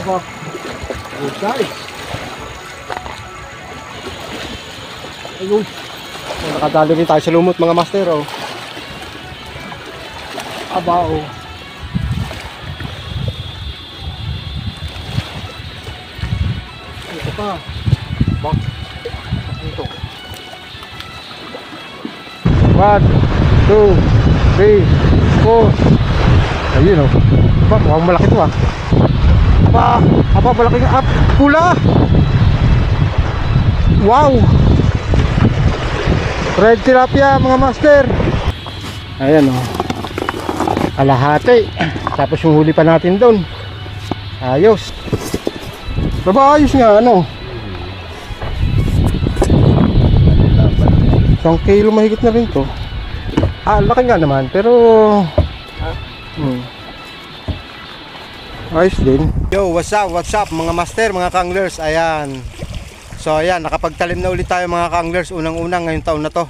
Oh, good size. Ayun. Nakadali rin tayo sa lumot mga master. Oh. Aba oh. Ito pa. Bak. Ito. 1, 2, 3, 4. Ayun oh. Aba, mukhang malaki ito ah. Aba, malaking up. Pula. Wow. Red tilapia mga master. Ayan oh. Kalahati. Tapos yung huli pa natin doon. Ayos. Baba ayos nga ano. 1 kilo mahigit na rin to. Laki nga naman pero ayos din. Yo, what's up mga master, mga kanglers. Ayan. So ayan, nakapagtalim na ulit tayo mga kanglers. Unang-unang ngayong taon na to.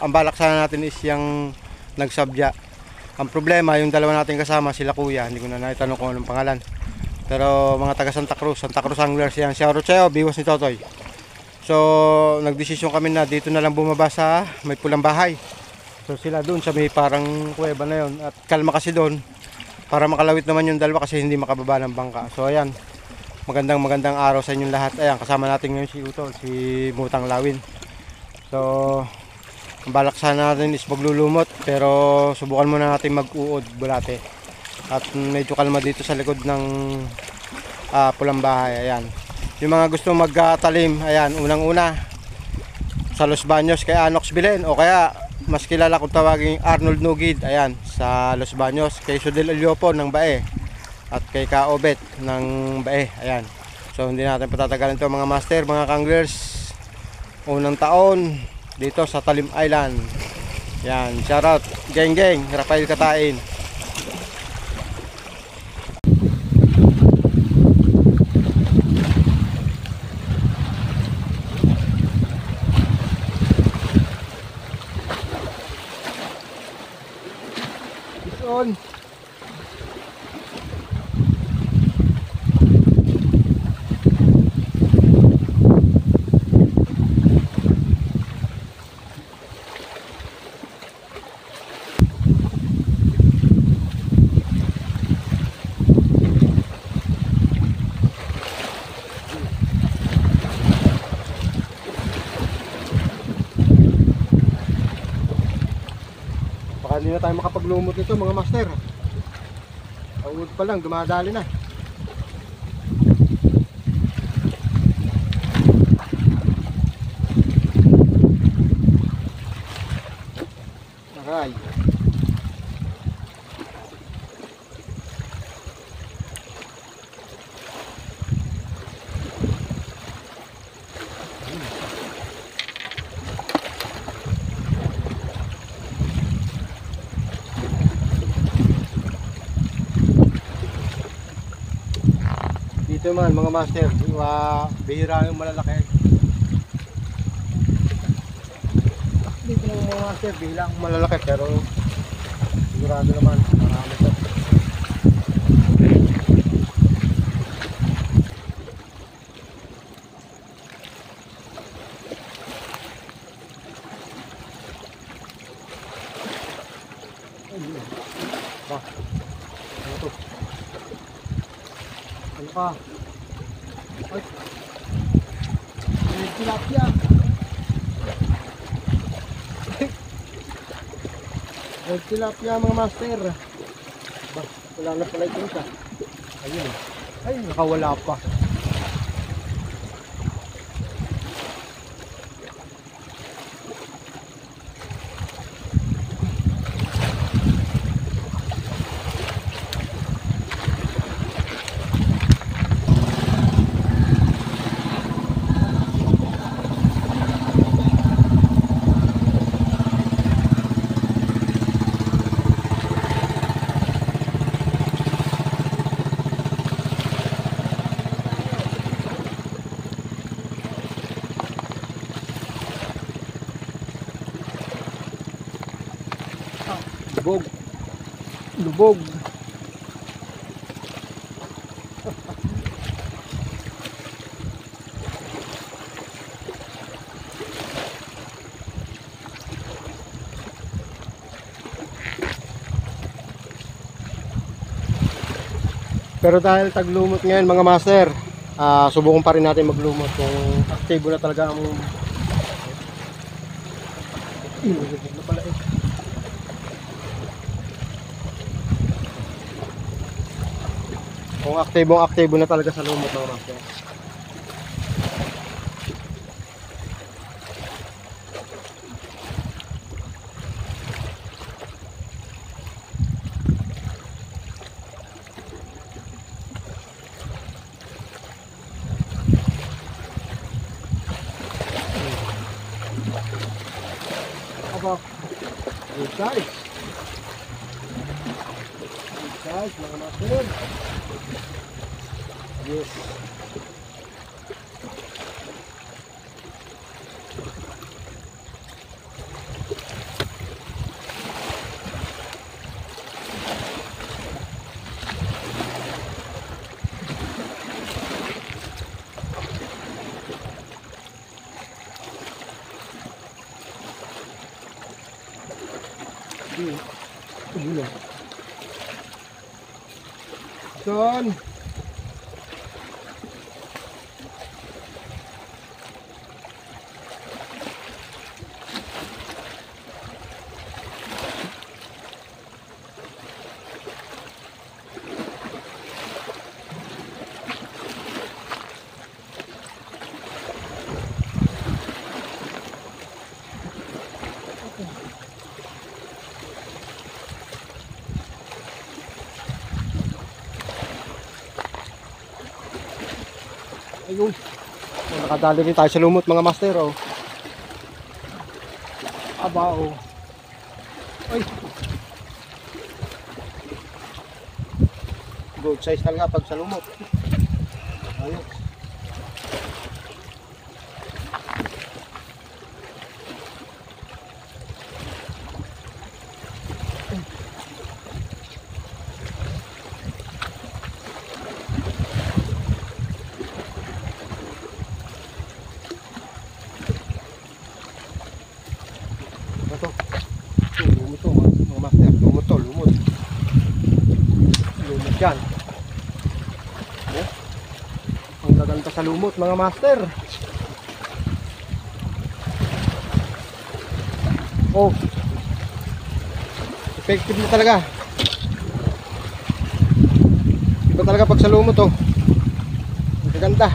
Ang balak sana natin is yung nagsabya. Ang problema, yung dalawa natin kasama, sila kuya. Hindi ko na naitanong kung anong pangalan. Pero mga taga Santa Cruz Anglers yan. Si Arocheo, biwas ni Totoy. So nagdesisyon kami na dito na lang bumaba sa may pulang bahay. So sila doon sa may parang kuweba na yon. At kalma kasi doon para makalawit naman yung dalawa kasi hindi makababa ng bangka. So ayan, magandang araw sa inyong lahat. Ayan, kasama natin ngayon si Utol, si Mutang Lawin. So ang balak sana natin is maglulumot, pero subukan muna natin mag-uod bulate. At medyo kalma dito sa likod ng pulang bahay. Ayan, yung mga gusto magtalim, ayan, unang-una sa Los Baños kay Anox Bilen, o kaya mas kilala kung tawagin Arnold Nugid, ayan, sa Los Baños, kay Sudel Eliopo ng Bae, at kay Kaobet ng Bae. Ayan, so hindi natin patatagalin to mga master, mga kanglers. Unang taon dito sa Talim Island. Yan, shoutout geng Rafael Katain. On. Hindi na tayo makapaglumot nito mga master. Awod pa lang, dumadali na. Aray. Ito man mga master, bihira yung malalaki. Dito ng mga master, bihira yung malalaki, pero sigurado naman marami ito. Ano to? Ano ka? Ay, may tilapia. May tilapia mga master. Wala na pala ito isa. Ayun. Ay, nakawala pa. Lubog. Pero dahil taglumot ngayon mga master, subukan pa rin natin maglumot kung aktibo na talaga ang na pala eh. Kung aktibo na talaga sa lumot mga master. Aba, good size. Good size mga master. Yes. Son. Ayun. So, nakadali rin tayo sa lumot mga master oh. Aba oh. Ay. Good size talaga pag sa lumot. Ayun. Lumot yan. Oh, ang gaganda sa lumot mga master. Oh, effective na talaga. Iba talaga pag sa lumot oh. Ang gaganda.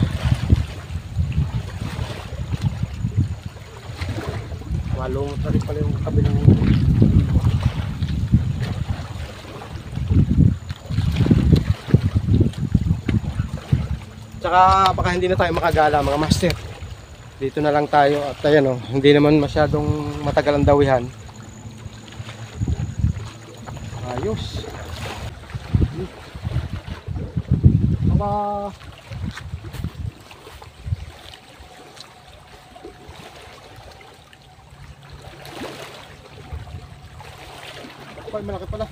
Malumot na rin pala yung kabilang. Tsaka baka hindi na tayo makagala mga master. Dito na lang tayo at ayan oh, hindi naman masyadong matagal ang dawihan. Ayos. Aba. Ay, malaki pala.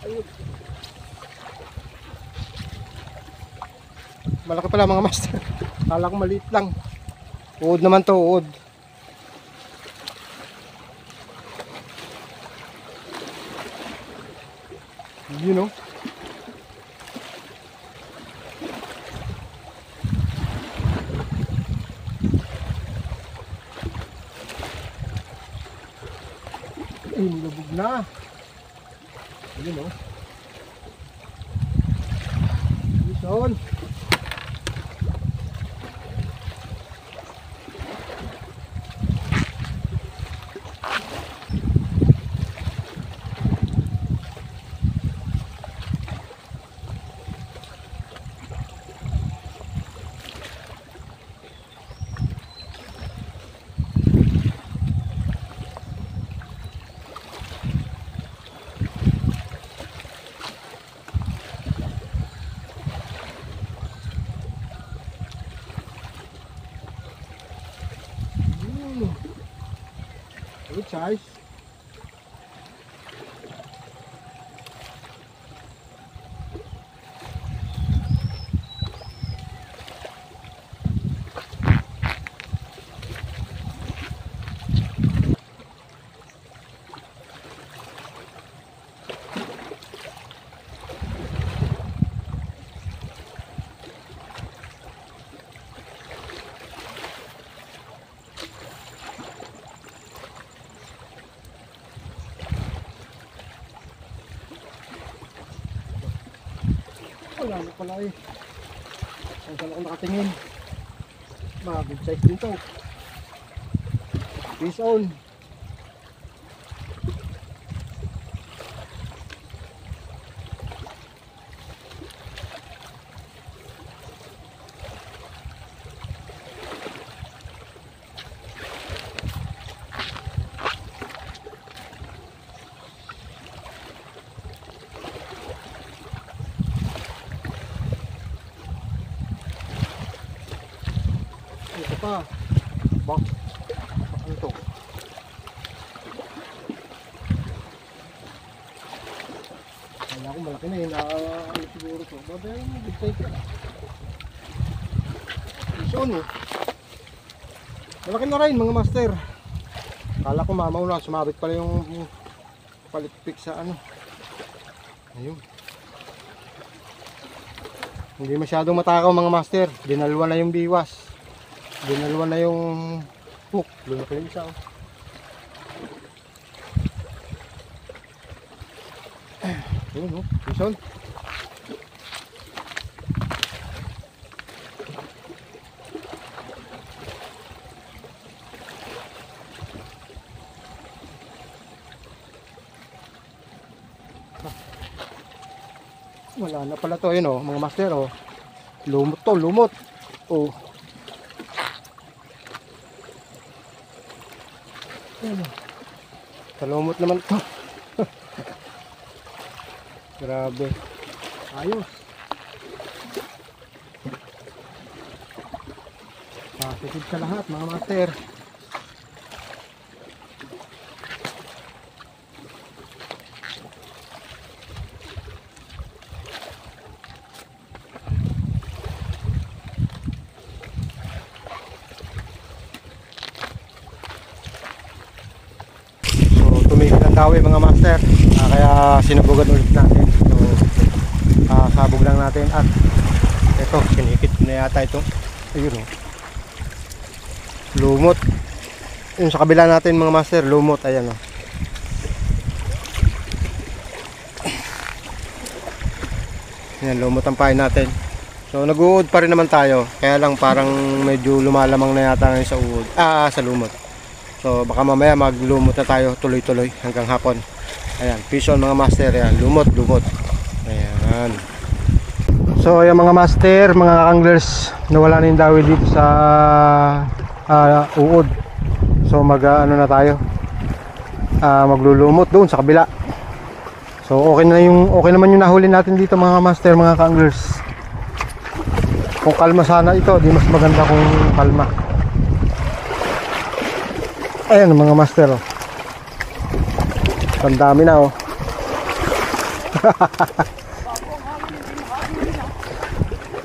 Ayun. Malaki pala mga master. Kala ko maliit lang. Uod naman to, uod. You know. Ay, nilubog na. Ayun o. Lison. Good size. wala na pala eh. Saan ako nakatingin? Good size din to. Fish on. Ito pa. Bak. Ano to? Kaya ako malaki na yun. Ano siguro to? Babaya mo. Good size ka. Fish on eh. Malaki na rin mga master. Kala ko mamaw na. Sumabit pala yung palitpik sa ano. Ayun. Hindi masyadong matakaw mga master. Dinalwa na yung biwas. Dinalwa na yung hook. Lumaki yung isa. Ayun, Bison. Wala na pala to, yun mga master lumot to, lumot. Kalumot naman to. Grabe. Ayos. Positive sa lahat mga master. Dawi mga master, kaya sinubugan ulit natin. So sabog lang natin at ito, sinikit na yata ito. Ayun lumot. Yung sa kabila natin mga master, lumot. Ayan Ayan, lumot ang pain natin. So nag-uud pa rin naman tayo, kaya lang parang medyo lumalamang na yata ngayon sa uud, sa lumot. So baka mamaya maglumot na tayo tuloy-tuloy hanggang hapon. Ayan, fish on mga master. Ayan, lumot. Ayan. So ayan mga master, mga anglers, nawala na yung dawi dito sa uod. So ano na tayo, maglulumot doon sa kabila. So okay naman yung nahuli natin dito mga master, mga anglers. Kung kalma sana ito, di mas maganda kung kalma. Ayan mga master ang dami na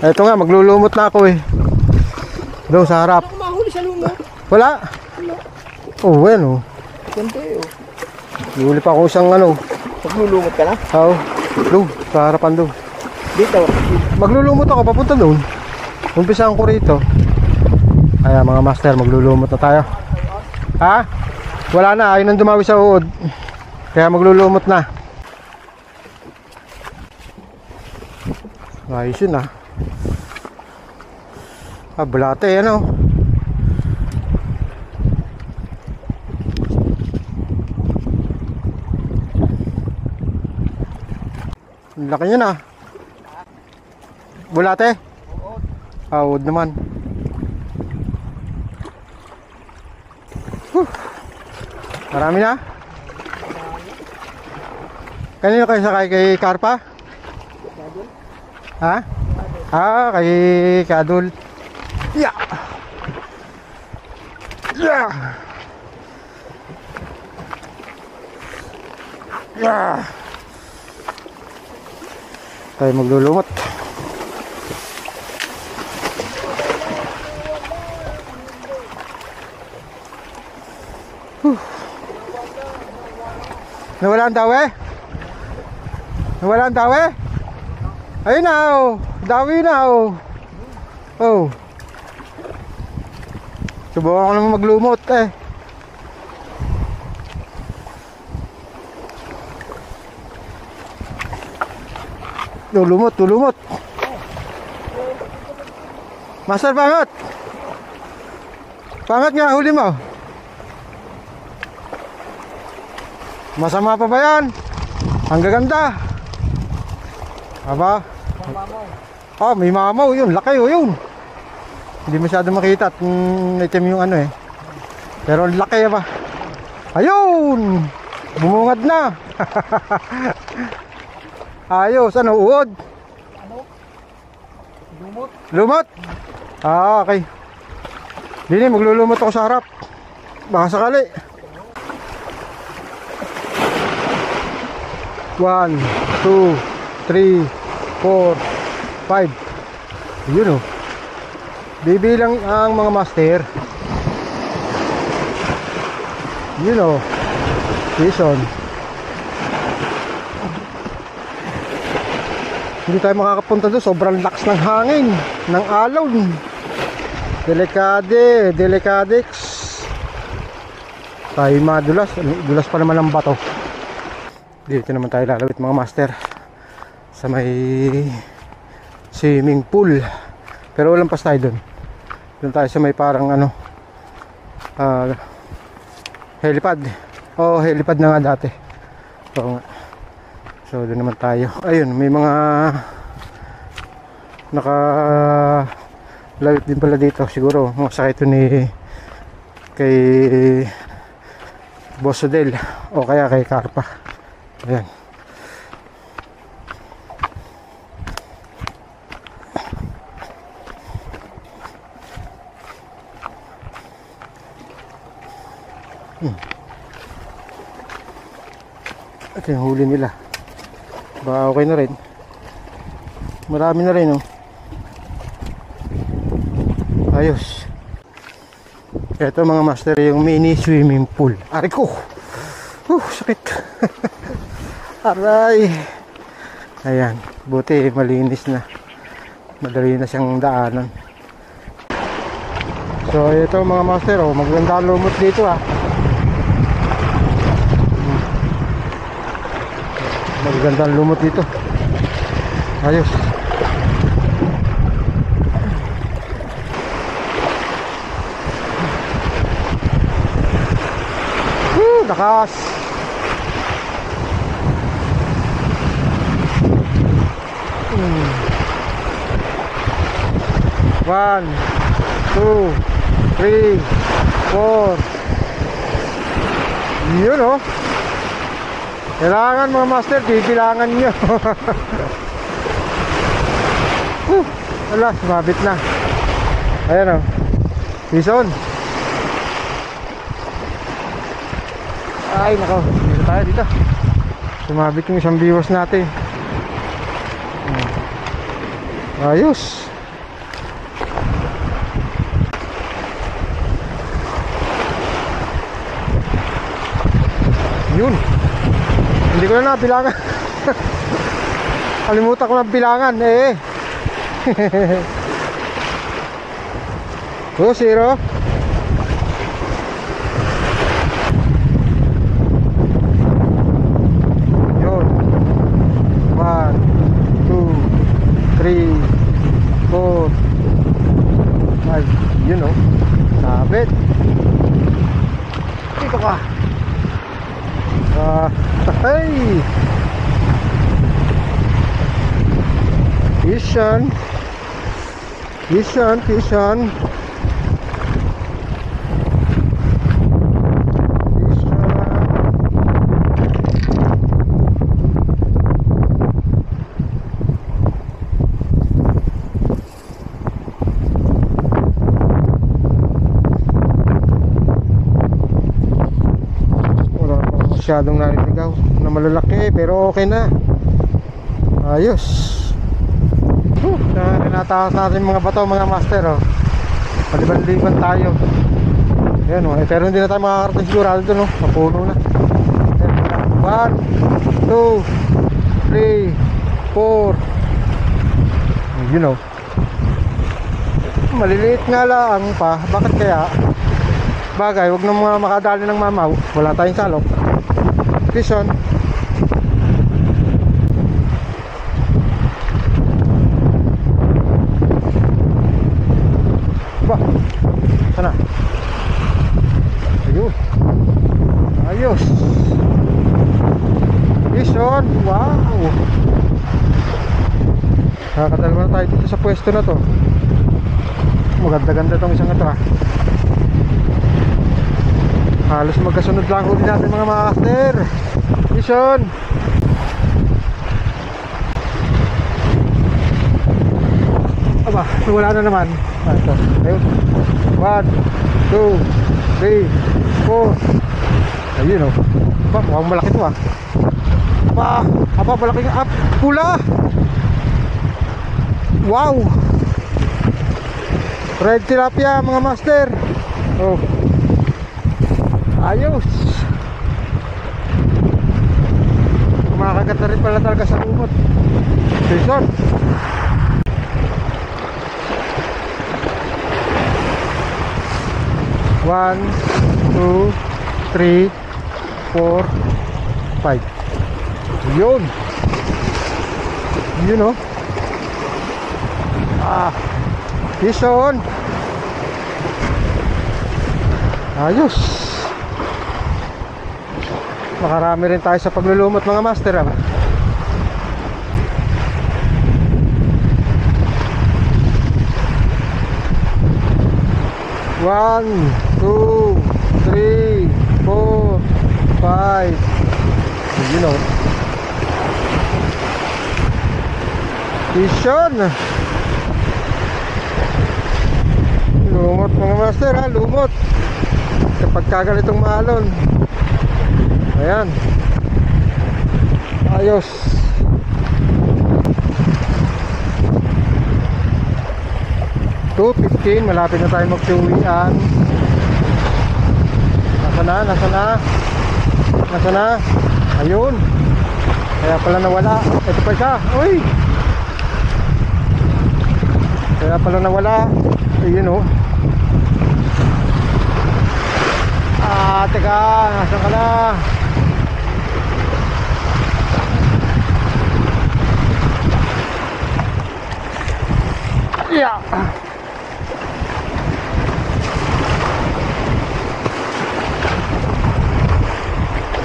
Ito nga, maglulumot na ako doon sa harap. Ano mahuli sa lumot? Wala. Bueno. Kunti Huli pa ako isang Maglulumot ka na? Oo. Doon, sa harapan doon. Dito? Maglulumot ako, papunta doon. Umpisahan ko rito. Ayan mga master, maglulumot na tayo. Ha? Wala na, ayun ang dumawi sa uod. Kaya maglulumot na. Ayos yun bulate laki nyo bulate? Uod naman. Marami na? Kanino kayo sakay? Kay Karpa? Ha? Kay Kadul. Yeah! Tayo maglulumot. Nawala ang dawi? Nawala ang dawi? Ayun na dawi na subukan ko naman maglumot lumot Master, pangat! Pangat nga, huli mo. Masama pa ba yan? Ang gaganda. Aba? Ah, may mamaw yun. Laki yun. Hindi masyado makita at itim yung ano eh. Pero laki ba? Ayun! Bumungad na. Ayos, ano, uod? Lumot. Lumot? Ah, okay. Dini, maglulumot ako sa harap. Baka sakali. 1, 2, 3, 4, 5. Yun oh. Bibilang ang mga master. Yun oh. Season. Hindi tayo makakapunta doon. Sobrang lakas ng hangin. Ng alon. Delicadix. Tayo madulas. Dulas pa naman ang bato. Dito naman tayo lalawit mga master. Sa may swimming pool. Pero walang pas tayo doon. Doon tayo sa may parang ano, helipad. Oh, helipad na nga dati. So, doon naman tayo. Ayun, may mga nakalawit din pala dito. Siguro masakay ito ni kay Boss Odel o kaya kay Carpa. Ayan. Ito yung huli nila. Baka okay na rin. Marami na rin oh. Ayos. Ito mga master yung mini swimming pool. Aray ko. Sakit. Aray. Ayan. Buti malinis na. Madali na siyang daanan. So ito mga master oh. Maganda lumot dito ah. Magandang lumot dito. Ayos. Lakas. One, 2, 3, 4. Yun oh. Kailangan mga master, bibilangan nyo. Wala, sumabit na. Ayan o. Bison. Ay, nako. Dito tayo dito. Sumabit yung isang viewers natin. Ayos. Yun. Hindi ko na nabilangan. Kalimutan ko na bilangan eh. Oh, 0. Yun. 1, 2, 3, 4, 5. Yun oh. Sabit. Dito ka. Hey! Kishan. Masyadong nariligaw na malalaki pero okay na. Ayos. Natakas natin mga bato mga master oh. Paliban-liban tayo. Ayan oh. Pero hindi na tayo makakarating sigurado dun oh. Mapuno na. 1, 2, 3, 4. You know. Maliliit nga lang pa. Bakit kaya? Bagay, wag na mga makadali ng mamaw. Wala tayong salok. Bison. Ayos. Vision. Wow. Nakakadalawa na tayo dito sa pwesto na to. Maganda-ganda tong isang ito ha. Halos magkasunod lang huli natin mga master. Vision. Aba, wala na naman. Ito. Ayun. 1, 2, 3, 4. Ayun o. Aba, mukhang malaki ito ah. Aba, malaki nga. Pula. Wow. Red tilapia mga master. Oh. Ayos. Kumakagat na rin pala talaga sa umot. Jason. One, 2, 3, 4, 5. Yun. Yun o. Jason. Ayos. Makarami rin tayo sa paglulumot mga master ah. One, 2, 3, 4, 5. You know. Vision. Lumot mga master ha, lumot. Kapag kagalitong maalon. Ayan. Ayos. $2.15, malapit na tayo magsuwian. Nasa na? Ayun. Kaya pala nawala. Ito pa siya. Uy. Kaya pala nawala. Ayun oh. Teka, nasan ka na? Yeah.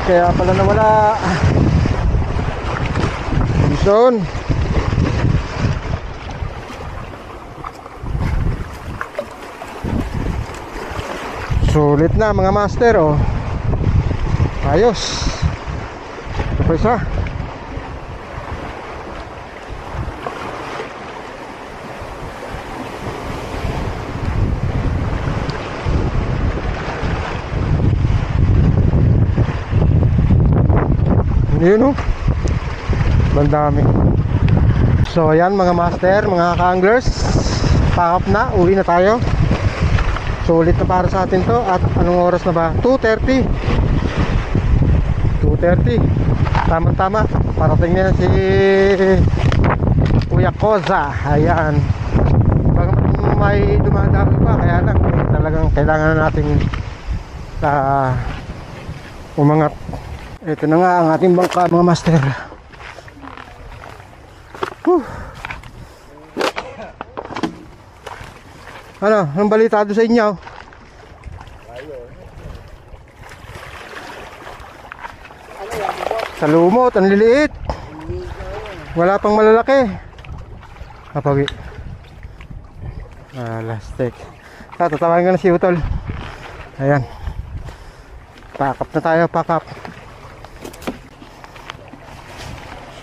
Kaya pala nawala. Bison. Sulit na mga master oh. Ayos. Ito pa isa. Yun oh. Bandami. So ayan mga master, mga ka-anglers, pack up na, uwi na tayo. Sulit na para sa atin to. At anong oras na ba? 2:30. Tama-tama. Parating na si Kuya Koza. Ayan. Bagamat may dumadami pa, kaya lang talagang kailangan na natin umangat. Ito na nga ang ating bangka mga master. Anong balita doon sa inyo? Sa lumot, ang liliit. Wala pang malalaki. Kapagi. Lastik. Tatawagin ko na si Utol. Ayan. Pack up na tayo, pack up.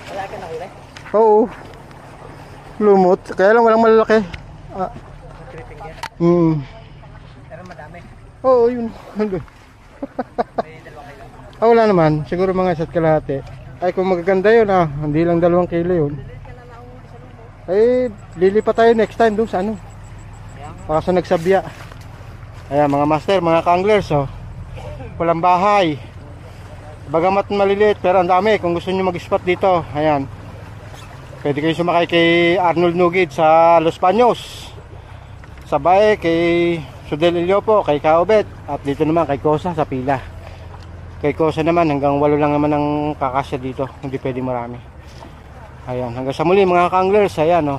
Wala ka na huli? Oo. Lumot, kaya lang walang malalaki. Pero madami. Oo, yun. Nandun. Wala naman. Siguro mga isa't kalahati. Ay, kung magaganda yun hindi lang 2 kilo yun. Ay, lilipat tayo next time doon sa ano. Baka sa nagsabya. Ayan mga master, mga ka-anglers Pulang Bahay. Bagamat maliliit pero ang dami. Kung gusto nyo mag-spot dito, ayan. Pwede kayo sumakay kay Arnold Nugid sa Los Baños. Sabay kay Sudel Iliopo, kay Kaobet, at dito naman kay Kosa sa Pila. Kay Kosa naman hanggang 8 lang naman ang kakasya dito, hindi pwede marami. Ayan, hanggang sa muli mga ka-anglers, ayan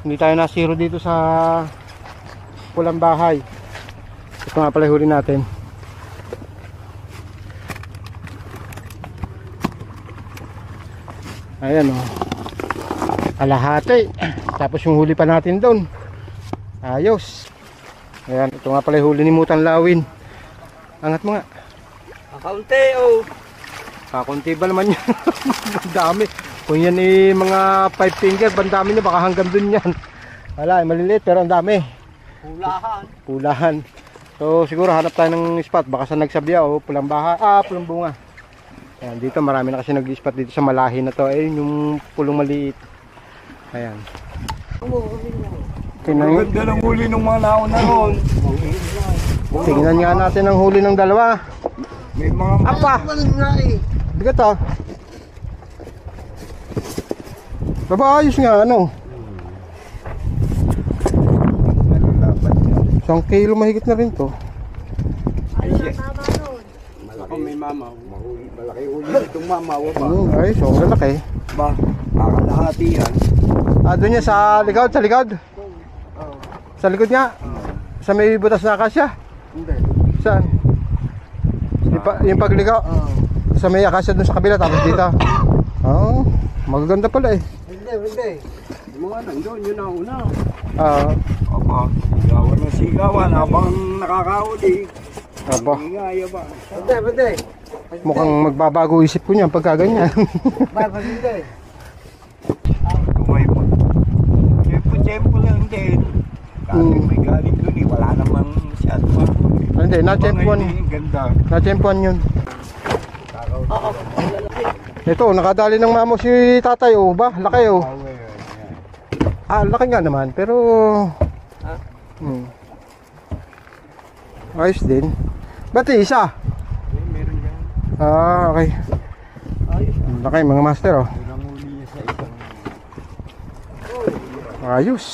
hindi tayo nasiro dito sa Pulang Bahay. Ito nga pala huli natin. Ayan oh. Kalahati. Tapos yung huli pa natin doon. Ayos. Ayan, ito nga pala yung huli ni Mutan Lawin. Angat mo nga. Kaunti oh. Kakunti ba naman yan? Ang dami. Kung yan mga 5 finger, bandami niya, baka hanggang dun yan. Wala, maliliit pero ang dami. Pulahan. Pulahan. So siguro hanap tayo ng spot. Baka sa nagsabya o pulang baha. Pulang bunga. Ayan, dito marami na kasi nag-spot dito sa malahi na to. Ayun yung pulong maliit. Ayan. Ang ganda ng huli ng mga nauna ron. Tingnan nga natin ang huli ng dalawa. May mga Apa! Bigat ah. Baba, ayos nga ano. malalapat yan. 1 kilo mahigit na rin to. Malaki may mamaw. Malaki huli itong mamaw. Ay, so lalaki. Ba, kakalahati yan. Doon niya sa likod, sa likod. Sa likod nga. Sa may butas na akasya. Hindi. Saan? Yung pagligaw. Sa may akasya dun sa kabila, tapos dito. Oh, magaganda pala eh. Hindi. Yung mga nandun, yun ang una. Ah, Sigawan na sigawan habang nakakauli. aba, Ingaya ba? Hindi. mukhang magbabago isip ko niyan pagka ganyan. Hindi. May po. Tempo lang din. Kasi may galing dun eh. Wala namang masyado pa. Hindi, na-champuan. Ganda. Na-champuan yun. Ito, nakadali ng mamo si tatay oh, ba? Laki oh. Laki nga naman, pero ayos din. Ba't isa? Meron yan. Okay. Laki mga master oh. Unang huli niya sa isang. Ayos.